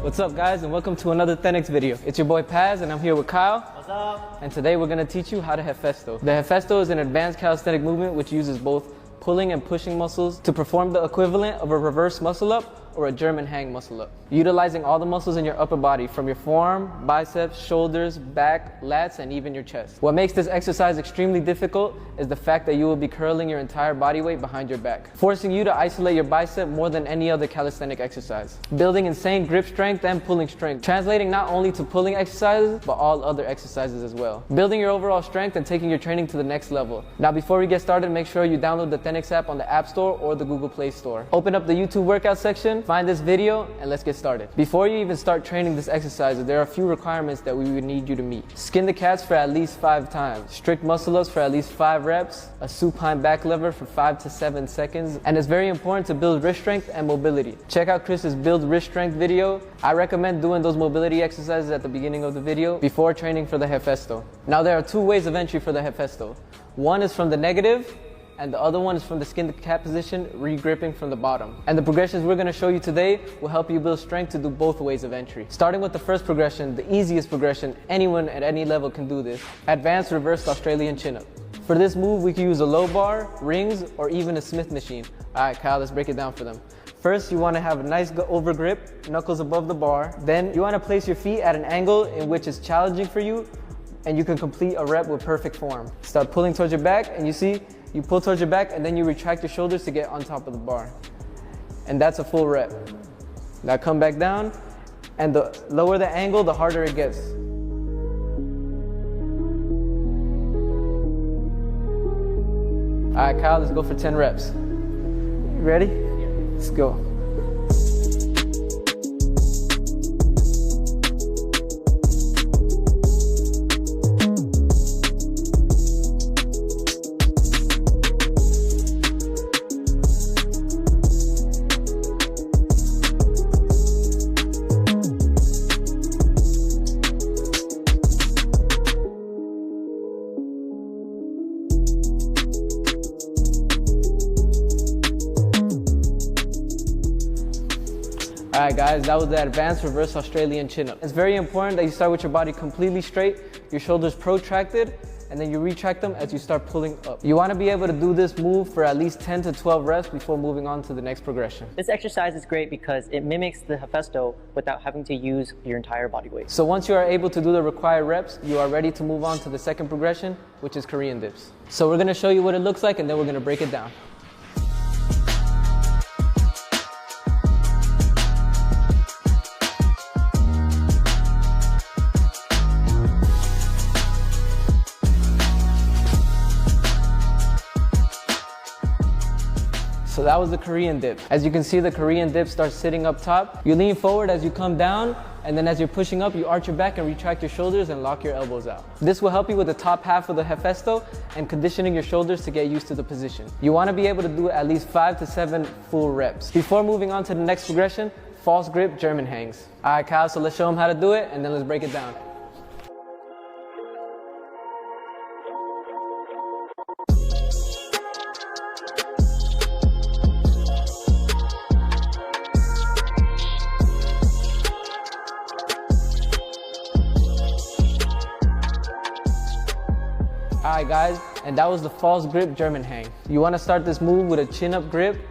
What's up guys, and welcome to another Thenx video. It's your boy Paz and I'm here with Kyle. What's up? And today we're going to teach you how to Hefesto. The Hefesto is an advanced calisthenic movement which uses both pulling and pushing muscles to perform the equivalent of a reverse muscle up or a German hang muscle up, utilizing all the muscles in your upper body from your forearm, biceps, shoulders, back, lats, and even your chest. What makes this exercise extremely difficult is the fact that you will be curling your entire body weight behind your back, forcing you to isolate your bicep more than any other calisthenic exercise, building insane grip strength and pulling strength, translating not only to pulling exercises, but all other exercises as well, building your overall strength and taking your training to the next level. Now before we get started, make sure you download the Thenx app on the App Store or the Google Play Store. Open up the YouTube workout section, find this video, and let's get started. Before you even start training this exercise, there are a few requirements that we would need you to meet. Skin the cats for at least 5 times, strict muscle ups for at least 5 reps, a supine back lever for 5 to 7 seconds, and it's very important to build wrist strength and mobility. Check out Chris's build wrist strength video. I recommend doing those mobility exercises at the beginning of the video before training for the Hefesto. Now there are 2 ways of entry for the Hefesto. One is from the negative, and the other one is from the skin to cat position, re-gripping from the bottom. And the progressions we're going to show you today will help you build strength to do both ways of entry. Starting with the first progression, the easiest progression, anyone at any level can do this, advanced reversed Australian chin-up. For this move, we can use a low bar, rings, or even a Smith machine. Alright Kyle, let's break it down for them. First, you want to have a nice over grip, knuckles above the bar. Then you want to place your feet at an angle in which is challenging for you, and you can complete a rep with perfect form. Start pulling towards your back, and you see, you pull towards your back and then you retract your shoulders to get on top of the bar. And that's a full rep. Now come back down, and the lower the angle, the harder it gets. All right, Kyle, let's go for 10 reps. You ready? Yeah. Let's go. Alright guys, that was the advanced reverse Australian chin-up. It's very important that you start with your body completely straight, your shoulders protracted, and then you retract them as you start pulling up. You want to be able to do this move for at least 10 to 12 reps before moving on to the next progression. This exercise is great because it mimics the Hefesto without having to use your entire body weight. So once you are able to do the required reps, you are ready to move on to the second progression, which is Korean dips. So we're going to show you what it looks like and then we're going to break it down. So that was the Korean dip. As you can see, the Korean dip starts sitting up top. You lean forward as you come down, and then as you're pushing up, you arch your back and retract your shoulders and lock your elbows out. This will help you with the top half of the Hefesto and conditioning your shoulders to get used to the position. You want to be able to do at least 5 to 7 full reps. Before moving on to the next progression, false grip German hangs. All right, Kyle, so let's show them how to do it, and then let's break it down. Alright guys, and that was the false grip German hang. You want to start this move with a chin up grip,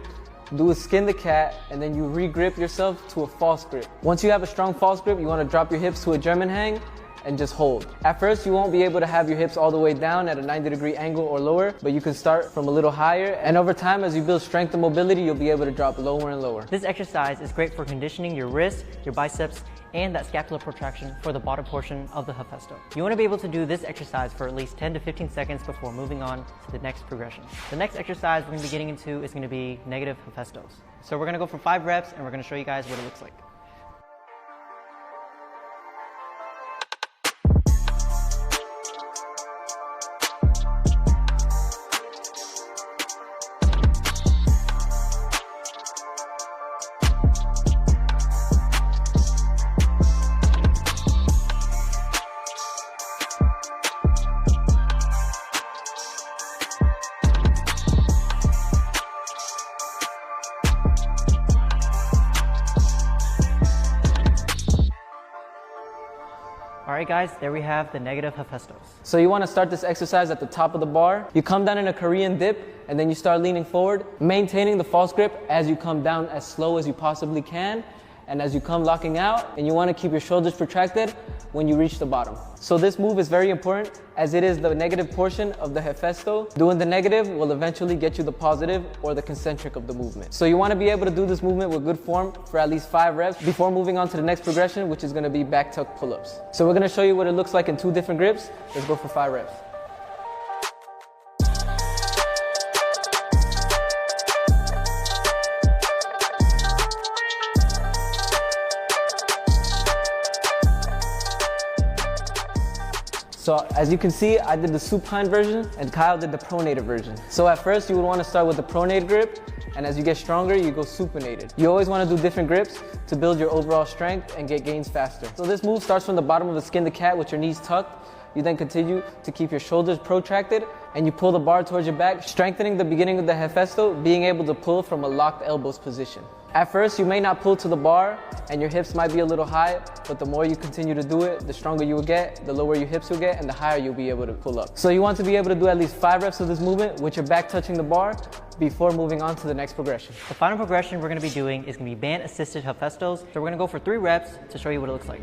do a skin the cat, and then you re-grip yourself to a false grip. Once you have a strong false grip, you want to drop your hips to a German hang and just hold. At first, you won't be able to have your hips all the way down at a 90-degree angle or lower, but you can start from a little higher, and over time, as you build strength and mobility, you'll be able to drop lower and lower. This exercise is great for conditioning your wrists, your biceps, and that scapular protraction for the bottom portion of the Hefesto. You want to be able to do this exercise for at least 10 to 15 seconds before moving on to the next progression. The next exercise we're going to be getting into is going to be negative Hefestos. So we're going to go for 5 reps and we're going to show you guys what it looks like. Alright guys, there we have the negative Hephaestos. So you want to start this exercise at the top of the bar. You come down in a Korean dip, and then you start leaning forward, maintaining the false grip as you come down as slow as you possibly can. And as you come locking out, and you want to keep your shoulders protracted when you reach the bottom. So this move is very important as it is the negative portion of the Hephaesto. Doing the negative will eventually get you the positive or the concentric of the movement. So you want to be able to do this movement with good form for at least 5 reps before moving on to the next progression, which is going to be back tuck pull-ups. So we're going to show you what it looks like in 2 different grips. Let's go for 5 reps. So as you can see, I did the supine version and Kyle did the pronated version. So at first you would want to start with the pronated grip, and as you get stronger, you go supinated. You always want to do different grips to build your overall strength and get gains faster. So this move starts from the bottom of the skin to cat with your knees tucked. You then continue to keep your shoulders protracted and you pull the bar towards your back, strengthening the beginning of the Hephaesto, being able to pull from a locked elbows position. At first, you may not pull to the bar and your hips might be a little high, but the more you continue to do it, the stronger you will get, the lower your hips will get, and the higher you'll be able to pull up. So you want to be able to do at least 5 reps of this movement with your back touching the bar before moving on to the next progression. The final progression we're going to be doing is going to be band assisted Hephaestos. So we're going to go for 3 reps to show you what it looks like.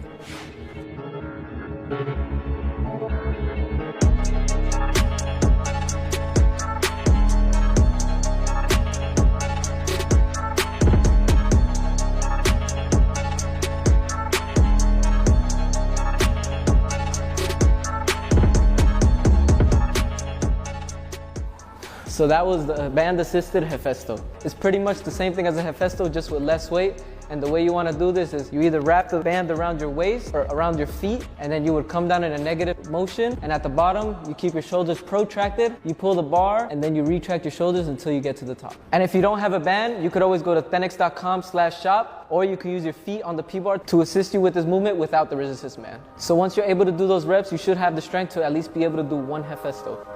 So that was the band-assisted Hephaesto. It's pretty much the same thing as a Hephaesto, just with less weight. And the way you want to do this is you either wrap the band around your waist or around your feet, and then you would come down in a negative motion. And at the bottom, you keep your shoulders protracted. You pull the bar, and then you retract your shoulders until you get to the top. And if you don't have a band, you could always go to thenx.com/shop, or you can use your feet on the P-bar to assist you with this movement without the resistance band. So once you're able to do those reps, you should have the strength to at least be able to do 1 Hephaesto.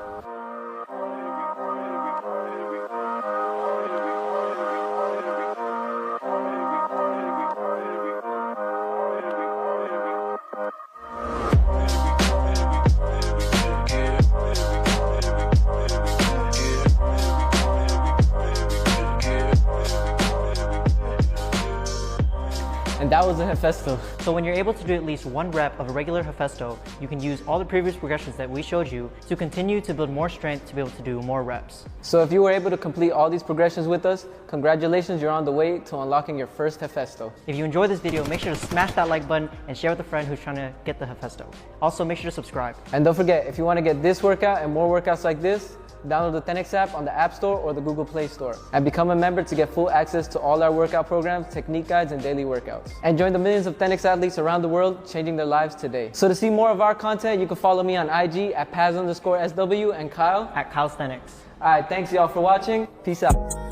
And that was a Hephaesto. So when you're able to do at least 1 rep of a regular Hephaesto, you can use all the previous progressions that we showed you to continue to build more strength to be able to do more reps. So if you were able to complete all these progressions with us, congratulations, you're on the way to unlocking your first Hephaesto. If you enjoyed this video, make sure to smash that like button and share with a friend who's trying to get the Hephaesto. Also, make sure to subscribe. And don't forget, if you want to get this workout and more workouts like this, download the Thenx app on the App Store or the Google Play Store. And become a member to get full access to all our workout programs, technique guides, and daily workouts. And join the millions of Thenx athletes around the world, changing their lives today. So to see more of our content, you can follow me on IG at Paz_SW and Kyle At Kyle's Thenx. Alright, thanks y'all for watching. Peace out.